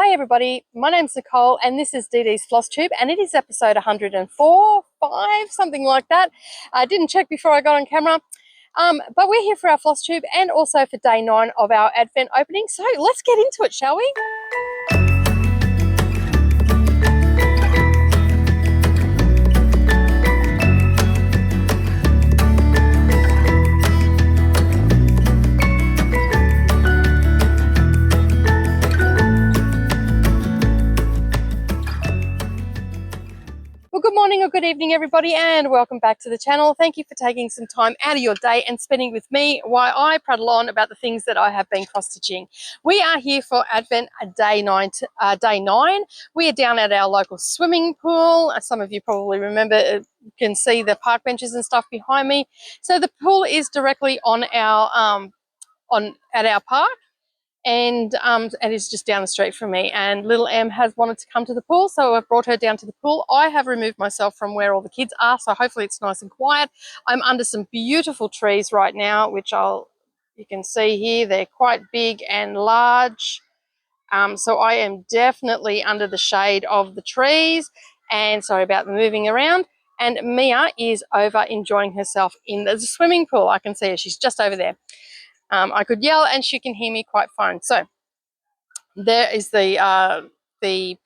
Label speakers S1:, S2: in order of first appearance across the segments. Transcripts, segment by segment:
S1: Hi everybody, my name's Nicole and this is Dee Dee's FlossTube and it is episode 104, 5, something like that. I didn't check before I got on camera, but we're here for our FlossTube and also for day 9 of our Advent opening. So let's get into it, shall we? Well, good morning or good evening, everybody, and welcome back to the channel. Thank you for taking some time out of your day and spending with me while I prattle on about the things that I have been cross-stitching. We are here for Advent day 9. We are down at our local swimming pool. Some of you probably remember, you can see the park benches and stuff behind me. So the pool is directly on our at our park. And it is just down the street from me, and little Em has wanted to come to the pool, so I've brought her down to the pool. I have removed myself from where all the kids are, so hopefully it's nice and quiet. I'm under some beautiful trees right now, which you can see here. They're quite big and large, so I am definitely under the shade of the trees, and sorry about the moving around. And Mia is over enjoying herself in the swimming pool. I can see her, she's just over there. I could yell and she can hear me quite fine. So there is the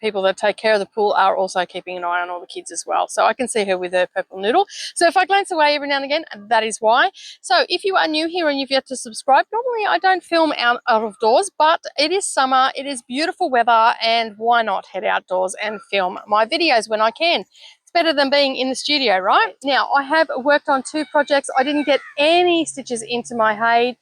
S1: people that take care of the pool are also keeping an eye on all the kids as well. So I can see her with her purple noodle. So if I glance away every now and again, that is why. So if you are new here and you've yet to subscribe, normally I don't film out of doors, but it is summer, it is beautiful weather, and why not head outdoors and film my videos when I can? Better than being in the studio, right? Now, I have worked on 2 projects. I didn't get any stitches into my HAED.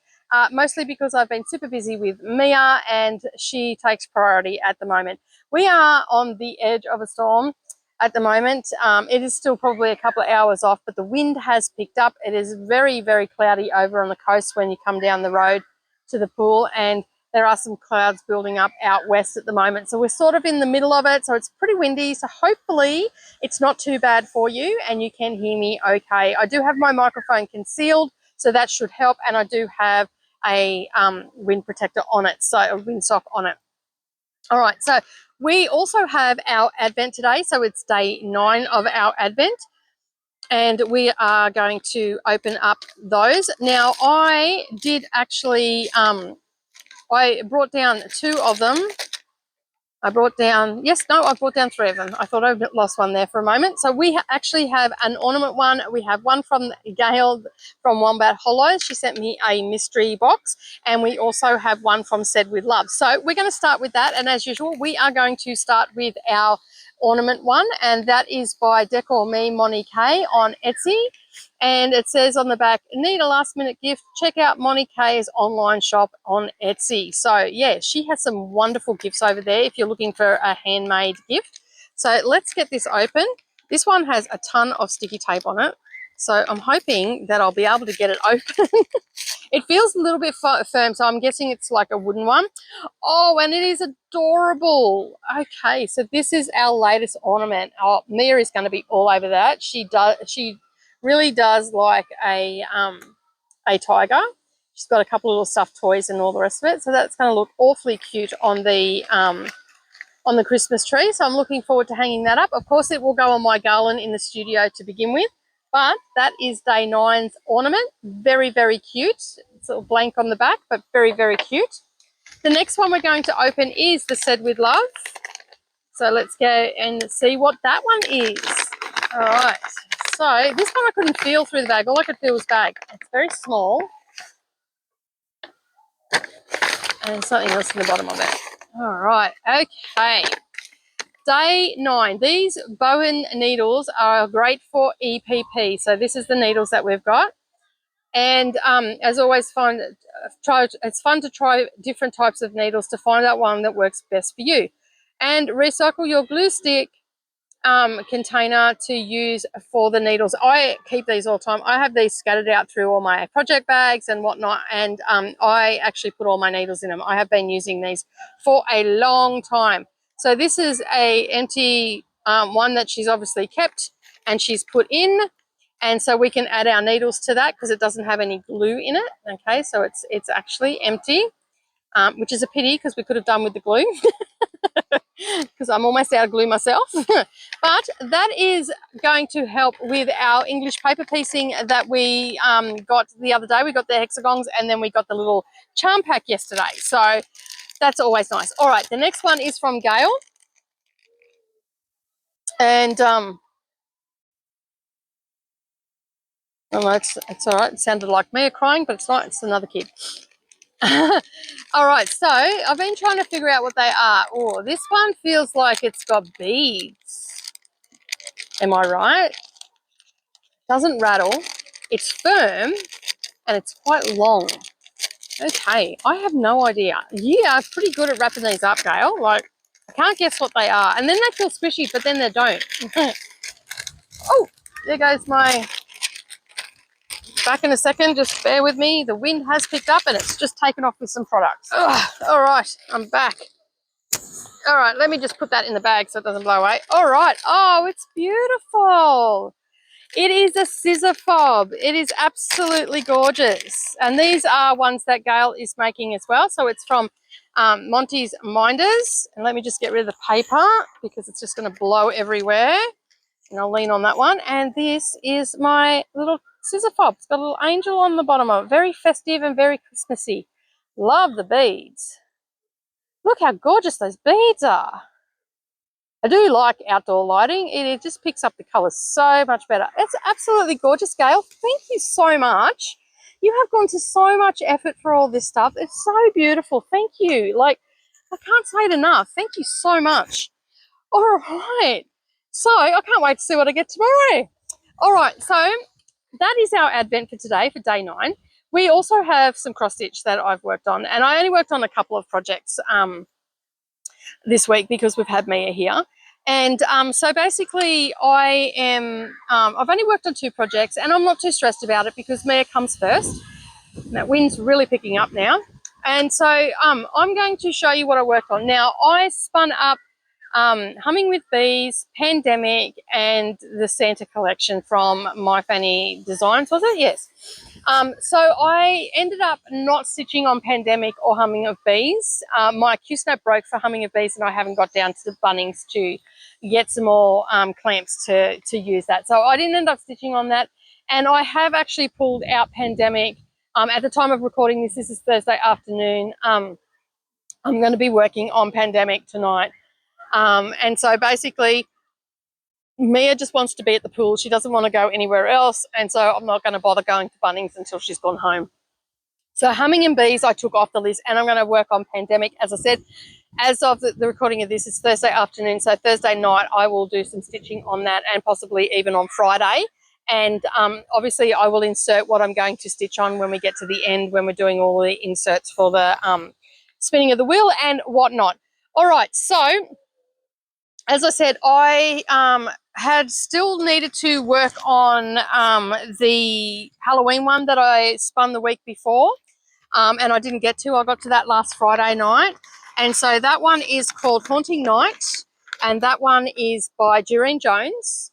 S1: Mostly because I've been super busy with Mia and she takes priority at the moment. We are on the edge of a storm at the moment. It is still probably a couple of hours off, but the wind has picked up. It is very, very cloudy over on the coast when you come down the road to the pool, and there are some clouds building up out west at the moment. So we're sort of in the middle of it, so it's pretty windy. So hopefully it's not too bad for you and you can hear me okay. I do have my microphone concealed, so that should help, and I do have a wind protector on it, so a windsock on it. All right, so we also have our Advent today, so it's day 9 of our Advent, and we are going to open up those. Now, I did actually, I brought down 2 of them. I brought down 3 of them. I thought I lost one there for a moment. So we actually have an ornament one. We have one from Gail from Wombat Hollows. She sent me a mystery box. And we also have one from Said With Love. So we're going to start with that. And as usual, we are going to start with our ornament one. And that is by Decor Me Moni K on Etsy. And it says on the back, need a last minute gift, check out Moni K's online shop on Etsy. So yeah, she has some wonderful gifts over there if you're looking for a handmade gift. So let's get this open. This one has a ton of sticky tape on it, so I'm hoping that I'll be able to get it open. It feels a little bit firm, so I'm guessing it's like a wooden one. Oh, and it is adorable. Okay, so this is our latest ornament. Oh, Mia is going to be all over that. She really does like a tiger. She's got a couple of little stuffed toys and all the rest of it, so that's going to look awfully cute on the Christmas tree. So I'm looking forward to hanging that up. Of course, it will go on my garland in the studio to begin with, but that is day 9's ornament. Very, very cute. It's a little blank on the back, but very, very cute. The next one we're going to open is the Said With Love. So let's go and see what that one is. All right. So this one I couldn't feel through the bag. All I could feel was bag. It's very small. And something else in the bottom of it. All right. Okay. Day 9. These Bowen needles are great for EPP. So this is the needles that we've got. And as always, it's fun to try different types of needles to find out one that works best for you. And recycle your glue stick container to use for the needles. I keep these all the time. I have these scattered out through all my project bags and whatnot, and I actually put all my needles in them. I have been using these for a long time. So this is a empty one that she's obviously kept and she's put in, and so we can add our needles to that because it doesn't have any glue in it. Okay, so it's actually empty, which is a pity because we could have done with the glue. I'm almost out of glue myself. But that is going to help with our English paper piecing that we got the other day. We got the hexagons and then we got the little charm pack yesterday. So that's always nice. All right, the next one is from Gail. And oh no, it's all right. It sounded like me crying, but it's not. It's another kid. All right, so I've been trying to figure out what they are. Oh, this one feels like it's got beads. Am I right? Doesn't rattle. It's firm and it's quite long. Okay, I have no idea. You are pretty good at wrapping these up, Gail. Like, I can't guess what they are. And then they feel squishy, but then they don't. Oh, there goes my... Back in a second, just bear with me. The wind has picked up and it's just taken off with some products. Ugh, all right, I'm back. All right, let me just put that in the bag so it doesn't blow away. All right. Oh, it's beautiful. It is a scissor fob. It is absolutely gorgeous. And these are ones that Gail is making as well. So it's from Monty's Minders. And let me just get rid of the paper because it's just going to blow everywhere. And I'll lean on that one. And this is my little scissor fob. It's got a little angel on the bottom of it. Very festive and very Christmassy. Love the beads. Look how gorgeous those beads are. I do like outdoor lighting. It just picks up the colours so much better. It's absolutely gorgeous, Gail. Thank you so much. You have gone to so much effort for all this stuff. It's so beautiful. Thank you. Like, I can't say it enough. Thank you so much. All right. So I can't wait to see what I get tomorrow. All right. So that is our advent for today, for day 9. We also have some cross stitch that I've worked on, and I only worked on a couple of projects this week because we've had Mia here. And so basically I've only worked on 2 projects and I'm not too stressed about it because Mia comes first. That wind's really picking up now. And so I'm going to show you what I worked on. Now, I spun up Humming with Bees, Pandemic, and the Santa collection from My Fanny Designs, was it? Yes. So I ended up not stitching on Pandemic or Humming of Bees. My Q-snap broke for Humming of Bees and I haven't got down to the Bunnings to get some more clamps to use that. So I didn't end up stitching on that. And I have actually pulled out Pandemic. At the time of recording this is Thursday afternoon. I'm going to be working on Pandemic tonight. And so basically Mia just wants to be at the pool. She doesn't want to go anywhere else. And so I'm not going to bother going to Bunnings until she's gone home. So Humming and Bees I took off the list and I'm going to work on Pandemic. As I said, as of the recording of this, it's Thursday afternoon. So Thursday night I will do some stitching on that and possibly even on Friday. And obviously I will insert what I'm going to stitch on when we get to the end, when we're doing all the inserts for the spinning of the wheel and whatnot. All right, so as I said, I had still needed to work on the Halloween one that I spun the week before, and I didn't get to. I got to that last Friday night. And so that one is called Haunting Night, and that one is by Doreen Jones.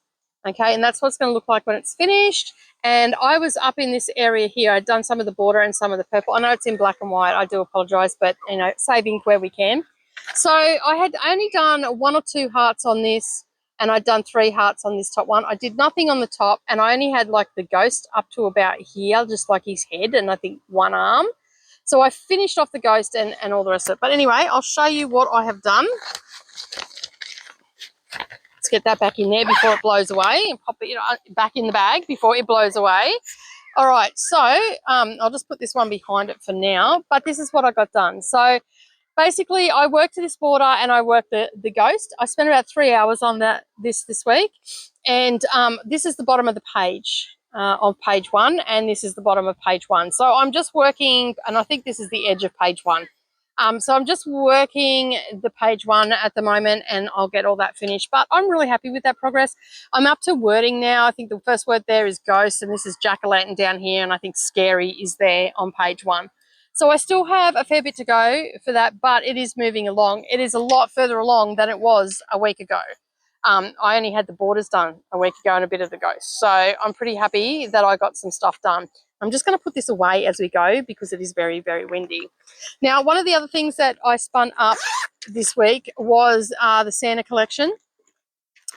S1: Okay, and that's what it's going to look like when it's finished. And I was up in this area here. I'd done some of the border and some of the purple. I know it's in black and white. I do apologise, but, you know, saving where we can. So I had only done 1 or 2 hearts on this, and I'd done 3 hearts on this top one. I did nothing on the top, and I only had like the ghost up to about here, just like his head and I think 1 arm. So I finished off the ghost and all the rest of it. But anyway, I'll show you what I have done. Let's get that back in there before it blows away and pop it back in the bag before it blows away. All right, so I'll just put this one behind it for now, but this is what I got done. So basically I worked this border and I worked the ghost. I spent about 3 hours on this week, and this is the bottom of the page of page 1, and this is the bottom of page 1. So I'm just working, and I think this is the edge of page 1. So I'm just working the page 1 at the moment, and I'll get all that finished. But I'm really happy with that progress. I'm up to wording now. I think the first word there is ghost, and this is jack-o'-lantern down here, and I think scary is there on page 1. So I still have a fair bit to go for that, but it is moving along. It is a lot further along than it was a week ago. I only had the borders done a week ago and a bit of the ghost. So I'm pretty happy that I got some stuff done. I'm just going to put this away as we go because it is very, very windy. Now, one of the other things that I spun up this week was the Santa collection.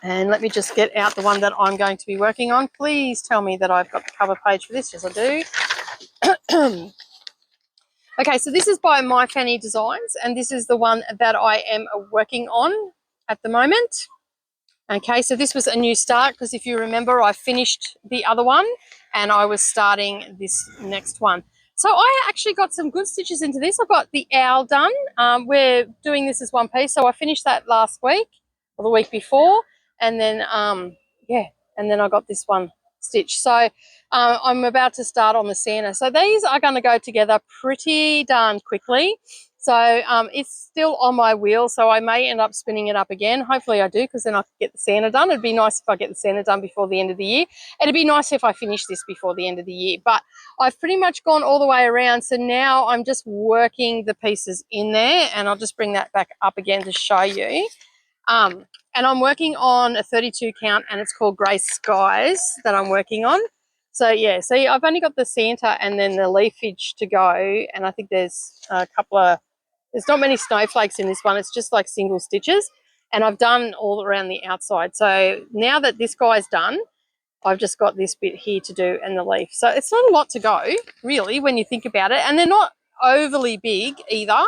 S1: And let me just get out the one that I'm going to be working on. Please tell me that I've got the cover page for this. Yes, I do. Okay, so this is by My Fanny Designs, and this is the one that I am working on at the moment. Okay, so this was a new start because if you remember, I finished the other one and I was starting this next one. So I actually got some good stitches into this. I've got the owl done. We're doing this as one piece, so I finished that last week or the week before, and then yeah, and then I got this one stitched. So I'm about to start on the Santa. So these are going to go together pretty darn quickly. So it's still on my wheel, so I may end up spinning it up again. Hopefully I do, because then I can get the Santa done. It'd be nice if I get the Santa done before the end of the year. It'd be nice if I finish this before the end of the year. But I've pretty much gone all the way around, so now I'm just working the pieces in there, and I'll just bring that back up again to show you. And I'm working on a 32 count, and it's called Grey Skies that I'm working on. So yeah, see, I've only got the Santa and then the leafage to go, and I think there's a couple of, there's not many snowflakes in this one. It's just like single stitches, and I've done all around the outside. So now that this guy's done, I've just got this bit here to do and the leaf. So it's not a lot to go, really, when you think about it, and they're not overly big either.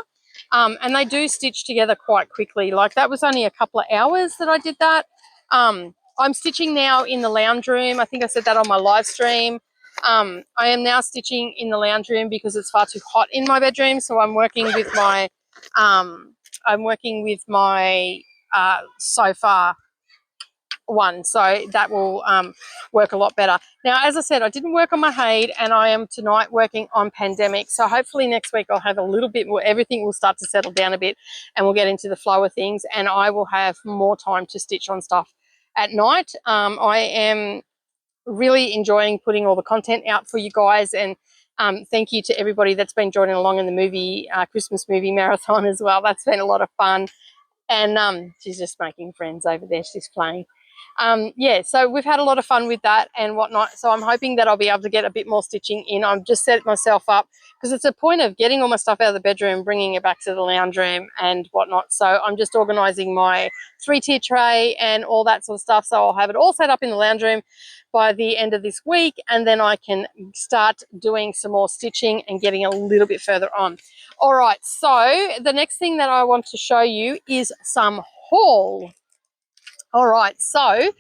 S1: And they do stitch together quite quickly. Like that was only a couple of hours that I did that. I'm stitching now in the lounge room. I think I said that on my live stream. I am now stitching in the lounge room because it's far too hot in my bedroom. So I'm working with my sofa one, so that will work a lot better. Now, as I said, I didn't work on my HAED, and I am tonight working on Pandemic, so hopefully next week I'll have a little bit more, everything will start to settle down a bit, and we'll get into the flow of things, and I will have more time to stitch on stuff at night. I am really enjoying putting all the content out for you guys, and thank you to everybody that's been joining along in the movie Christmas movie marathon as well. That's been a lot of fun. And she's just making friends over there. She's playing. Yeah, so we've had a lot of fun with that and whatnot. So I'm hoping that I'll be able to get a bit more stitching in. I've just set myself up because it's a point of getting all my stuff out of the bedroom, bringing it back to the lounge room and whatnot. So I'm just organising my 3-tier tray and all that sort of stuff. So I'll have it all set up in the lounge room by the end of this week, and then I can start doing some more stitching and getting a little bit further on. All right, so the next thing that I want to show you is some haul. All right, so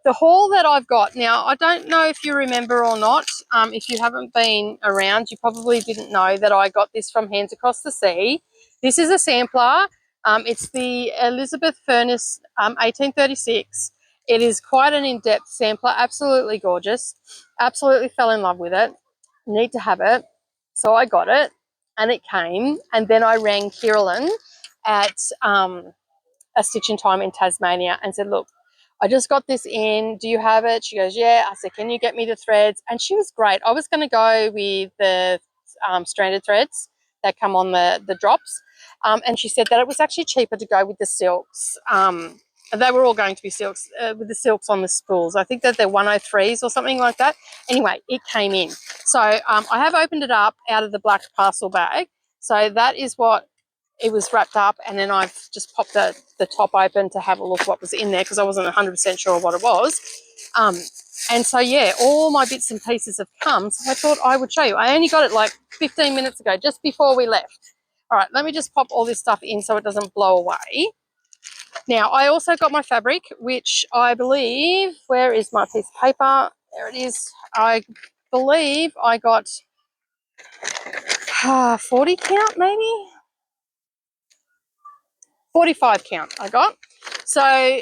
S1: the haul that I've got now, I don't know if you remember or not. If you haven't been around, you probably didn't know that I got this from Hands Across the Sea. This is a sampler. It's the Elizabeth Furnace 1836. It is quite an in-depth sampler, absolutely gorgeous. Absolutely fell in love with it. Need to have it. So I got it, and it came, and then I rang Carolyn at a Stitch in Time in Tasmania and said, look, I just got this in. Do you have it? She goes, yeah. I said, can you get me the threads? And she was great. I was going to go with the stranded threads that come on the drops. And she said that it was actually cheaper to go with the silks. They were all going to be silks, with the silks on the spools. I think that they're 103s or something like that. Anyway, it came in. So I have opened it up out of the black parcel bag. So that is what it was wrapped up, and then I've just popped the top open to have a look what was in there because I wasn't 100% sure what it was. And so, yeah, all my bits and pieces have come, so I thought I would show you. I only got it like 15 minutes ago, just before we left. All right, let me just pop all this stuff in so it doesn't blow away. Now, I also got my fabric, which I believe, where is my piece of paper? There it is. I believe I got 40 count maybe? 45 count I got. So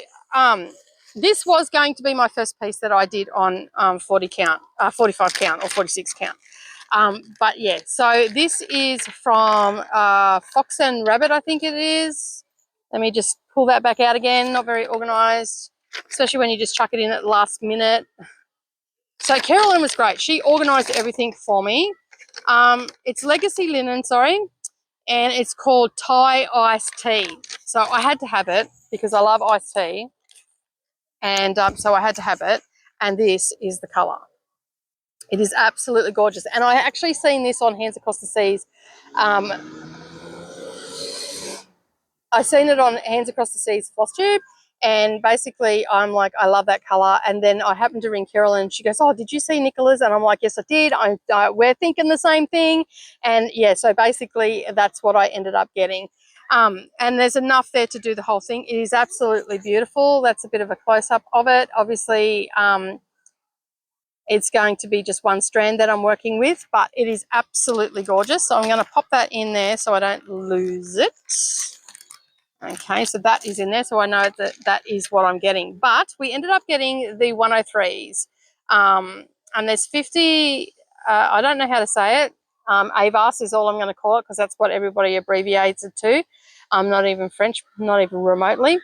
S1: this was going to be my first piece that I did on 45 count or 46 count. But yeah, so this is from Fox and Rabbit, I think it is. Let me just pull that back out again. Not very organised, especially when you just chuck it in at the last minute. So Carolyn was great. She organised everything for me. It's Legacy Linen, sorry. And it's called Thai Iced Tea. So I had to have it because I love iced tea. And so I had to have it. And this is the colour. It is absolutely gorgeous. And I actually seen this on Hands Across the Seas. I seen it on Hands Across the Seas FlossTube, and basically I'm like, I love that colour. And then I happened to ring Carol, and she goes, oh, did you see Nicola's? And I'm like, yes, I did. We're thinking the same thing. And yeah, so basically that's what I ended up getting. And there's enough there to do the whole thing. It is absolutely beautiful. That's a bit of a close-up of it. Obviously, it's going to be just one strand that I'm working with, but it is absolutely gorgeous. So I'm going to pop that in there so I don't lose it. Okay, so that is in there, so I know that that is what I'm getting. But we ended up getting the 103s, and there's 50, I don't know how to say it, Avas is all I'm going to call it because that's what everybody abbreviates it to. I'm not even French, not even remotely.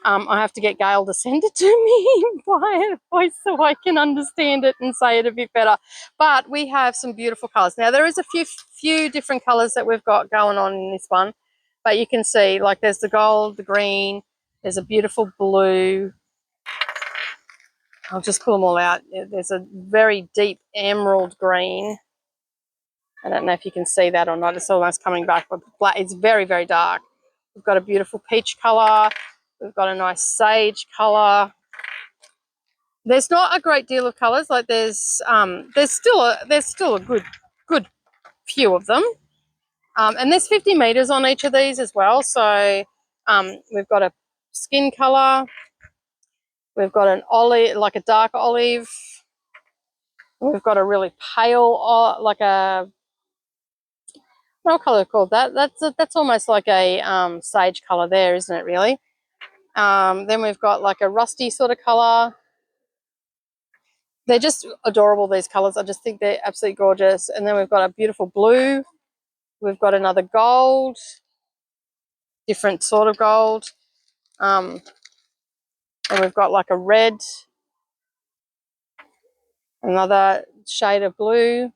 S1: I have to get Gail to send it to me by voice so I can understand it and say it a bit better. But we have some beautiful colours. Now, there is a few different colours that we've got going on in this one. But you can see, like, there's the gold, the green, there's a beautiful blue. I'll just pull them all out. There's a very deep emerald green. I don't know if you can see that or not. It's almost coming back, but black. It's very, very dark. We've got a beautiful peach colour. We've got a nice sage colour. There's not a great deal of colours. Like there's still a good few of them. And there's 50 meters on each of these as well. So we've got a skin colour. We've got an olive, like a dark olive. We've got a really pale, like a, what colour called that? That's almost like a sage colour there, isn't it, really? Then we've got like a rusty sort of colour. They're just adorable, these colours. I just think they're absolutely gorgeous. And then we've got a beautiful blue. We've got another gold, different sort of gold. And we've got like a red, another shade of blue,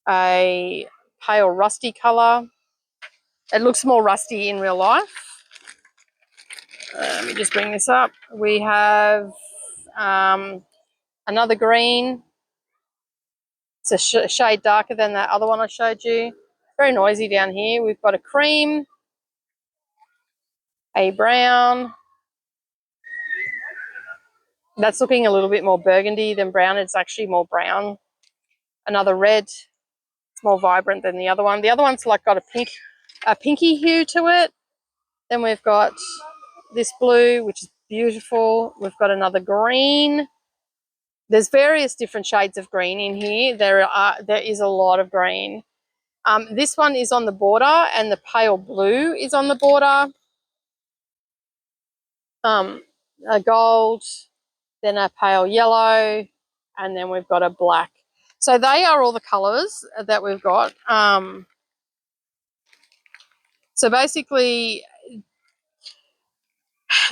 S1: a pale rusty colour. It looks more rusty in real life. Let me just bring this up. We have another green. It's a shade darker than that other one I showed you. Very noisy down here. We've got a cream, a brown. That's looking a little bit more burgundy than brown. It's actually more brown. Another red. It's more vibrant than the other one. The other one's like got a pinky hue to it. Then we've got this blue, which is beautiful. We've got another green. There's various different shades of green in here. There is a lot of green. This one is on the border, and the pale blue is on the border. A gold, then a pale yellow, and then we've got a black. So they are all the colours that we've got. So basically,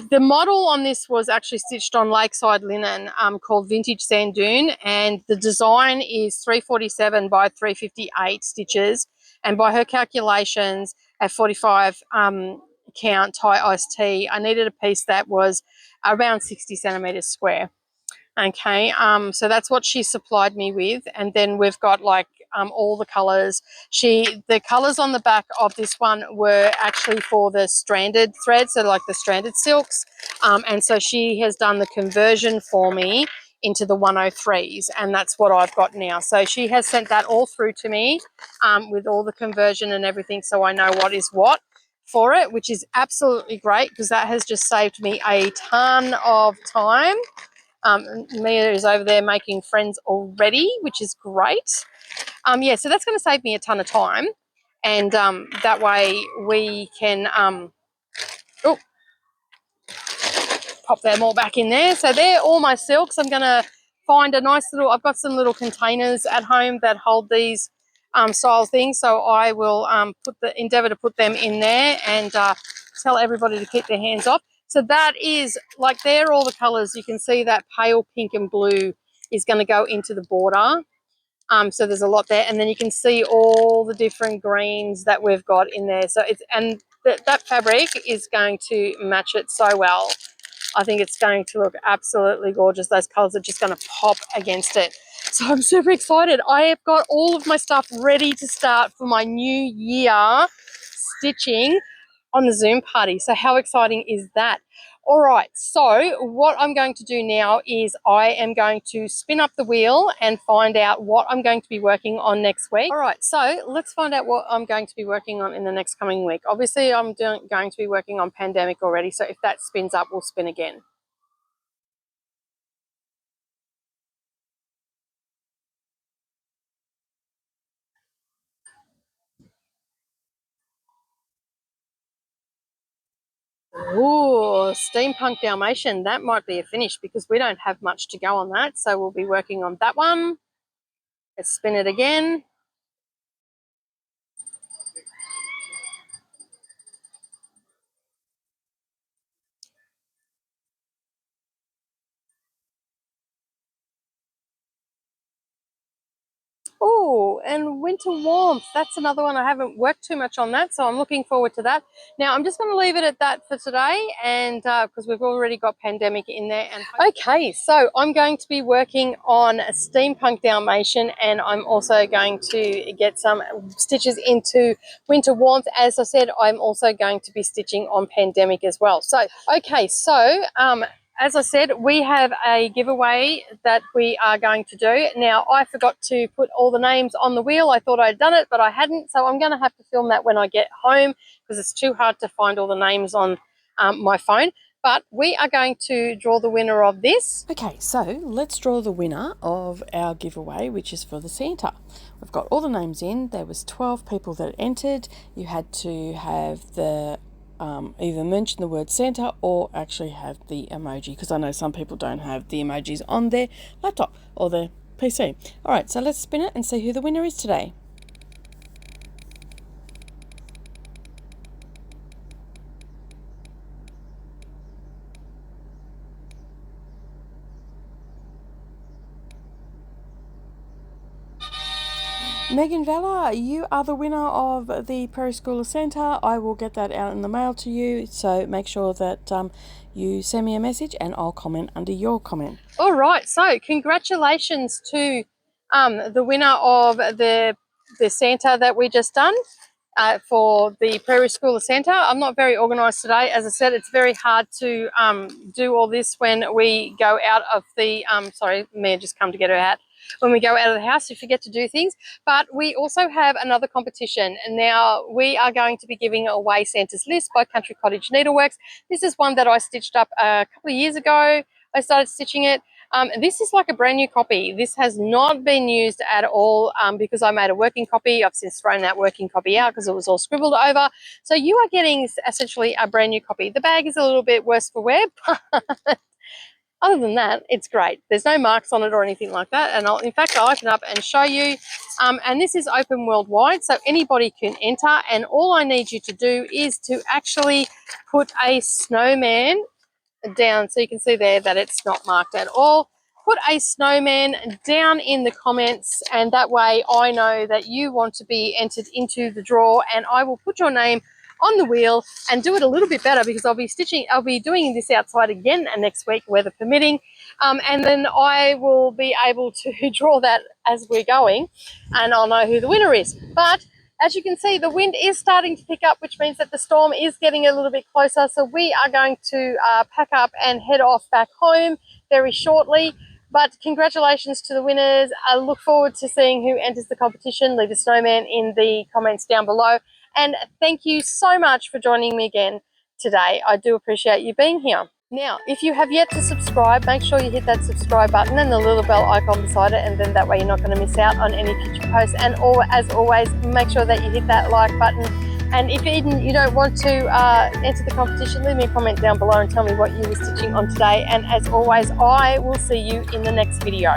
S1: the model on this was actually stitched on Lakeside linen called Vintage Sand Dune, and the design is 347 by 358 stitches, and by her calculations at 45 count tie iced tea, I needed a piece that was around 60 centimetres square. Okay, so that's what she supplied me with, and then we've got like all the colours. The colours on the back of this one were actually for the stranded thread, so like the stranded silks, and so she has done the conversion for me into the 103s, and that's what I've got now. So she has sent that all through to me with all the conversion and everything, so I know what is what for it, which is absolutely great because that has just saved me a ton of time. Mia is over there making friends already, which is great. Yeah, so that's going to save me a ton of time, and that way we can pop them all back in there. So they're all my silks. I'm going to find a nice little, I've got some little containers at home that hold these style things, so I will endeavour to put them in there and tell everybody to keep their hands off. So that is, like, they're all the colours. You can see that pale pink and blue is going to go into the border. So there's a lot there. And then you can see all the different greens that we've got in there. So that fabric is going to match it so well. I think it's going to look absolutely gorgeous. Those colours are just going to pop against it. So I'm super excited. I have got all of my stuff ready to start for my new year stitching on the Zoom party. So how exciting is that? All right, so what I'm going to do now is I am going to spin up the wheel and find out what I'm going to be working on next week. All right, so let's find out what I'm going to be working on in the next coming week. Obviously, I'm going to be working on Pandemic already, so if that spins up, we'll spin again. Ooh, Steampunk Dalmatian. That might be a finish because we don't have much to go on that. So we'll be working on that one. Let's spin it again. Oh, and Winter Warmth. That's another one. I haven't worked too much on that, so I'm looking forward to that. Now, I'm just going to leave it at that for today, and because we've already got Pandemic in there. And okay, so I'm going to be working on a Steampunk Dalmatian, and I'm also going to get some stitches into Winter Warmth. As I said, I'm also going to be stitching on Pandemic as well. So, okay, so as I said, we have a giveaway that we are going to do. Now, I forgot to put all the names on the wheel. I thought I'd done it, but I hadn't. So I'm going to have to film that when I get home because it's too hard to find all the names on my phone. But we are going to draw the winner of this. Okay, so let's draw the winner of our giveaway, which is for the Santa. We've got all the names in. There was 12 people that entered. You had to have the either mention the word Santa or actually have the emoji, because I know some people don't have the emojis on their laptop or their PC. All right, so let's spin it and see who the winner is today. Megan Vella, you are the winner of the Prairie School of Santa. I will get that out in the mail to you, so make sure that you send me a message and I'll comment under your comment. All right, so congratulations to the winner of the Santa that we just done for the Prairie School of Santa. I'm not very organised today. As I said, it's very hard to do all this when we go out of the, sorry, Mia just come to get her hat. When we go out of the house, we forget to do things. But we also have another competition. And now we are going to be giving away Santa's List by Country Cottage Needleworks. This is one that I stitched up a couple of years ago. I started stitching it. This is like a brand new copy. This has not been used at all because I made a working copy. I've since thrown that working copy out because it was all scribbled over. So you are getting essentially a brand new copy. The bag is a little bit worse for wear, but other than that, it's great. There's no marks on it or anything like that. And in fact, I'll open up and show you. And this is open worldwide, so anybody can enter. And all I need you to do is to actually put a snowman down, so you can see there that it's not marked at all. Put a snowman down in the comments, and that way I know that you want to be entered into the draw, and I will put your name on the wheel and do it a little bit better because I'll be doing this outside again next week, weather permitting, and then I will be able to draw that as we're going, and I'll know who the winner is. But as you can see, the wind is starting to pick up, which means that the storm is getting a little bit closer. So we are going to pack up and head off back home very shortly. But congratulations to the winners. I look forward to seeing who enters the competition. Leave a snowman in the comments down below. And thank you so much for joining me again today. I do appreciate you being here. Now, if you have yet to subscribe, make sure you hit that subscribe button and the little bell icon beside it, and then that way you're not going to miss out on any future posts. And as always, make sure that you hit that like button. And if you don't want to enter the competition, leave me a comment down below and tell me what you were stitching on today. And as always, I will see you in the next video.